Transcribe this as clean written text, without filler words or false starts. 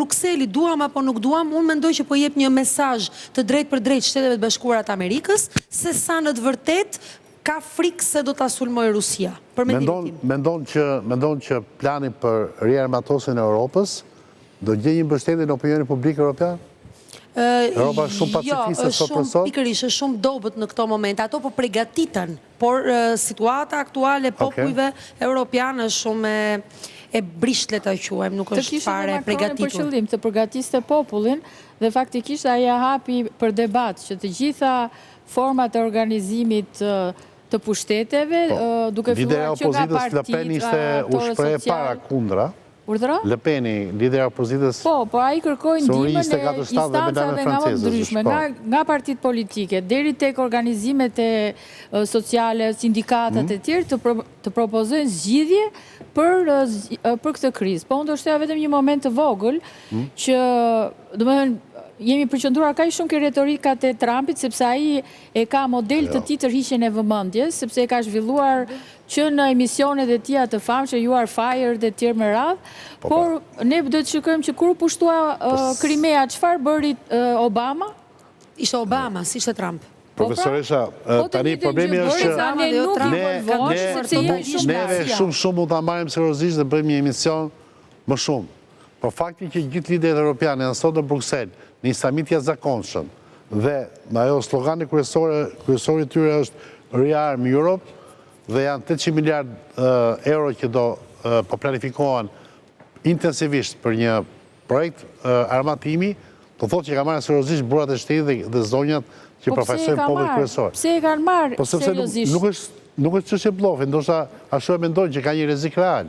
Brukseli, duam apo nuk duam, unë mendoj që po jep një mesazh të drejt për drejt Shteteve të Bashkuara të Amerikës, se sa në të vërtet ka frikë se do ta sulmoj Rusia. Mendon që plani për riarmatosin e Europës do gjejë një mbështetje në opinionin publik evropian? Europa është shumë pacifiste sot për sot? Pikërisht, është shumë dobët në këto momente. Ato po përgatiten, por situata aktuale popujve europianë është shumë e brisht, le ta quajmë, nuk është fare përgatitur. Për qëllim të përgatiste popullin dhe faktikisht ai hapi për debat që të gjitha format e organizimit të pushteteve, duke filluar që nga partitë, Le Pen ishte u shpreh para kundra. Urdhra? Le Peni, lideri opozitës. Po ai kërkoi ndihmën e instancave nga më ndryshme, nga partitë politike, deri tek organizimet sociale, sindikatat e tjerë të propozojnë zgjidhje për këtë krizë. Po ndoshta vetëm një moment të vogël që, domethënë, jemi përqendruar kaq shumë ke retorikat e Trumpit, sepse ai e ka model të tij tërhiqjen e vëmendjes, sepse e ka zhvilluar që në emisionet e tija të famshme, You Are Fired e tjerë me radhë, por ne do të shikojmë që kur pushtua Krimea, çfarë bëri Obama? Ishte Obama, si ishte Trump. Profesoresha, tani problemi është që neve shumë mund ta marrim seriozisht dhe bëjmë një emision më shumë. Por fakti që gjithë liderët evropianë janë sot në Bruksel, në një samit jashtëzakonshëm, dhe ajo slogani kryesori i tyre është Rearm Europe, dhe janë 800 miliard euro që po planifikohen intensivisht për një projekt armatimi, të thotë që ka marrë seriozisht burrat e shtetit dhe zonjat që përfaqësojnë popullit kryesor. Pse e kanë marrë seriozisht? Nuk është çështje blofi, ndoshta ashtu e mendojnë që ka një rrezik real.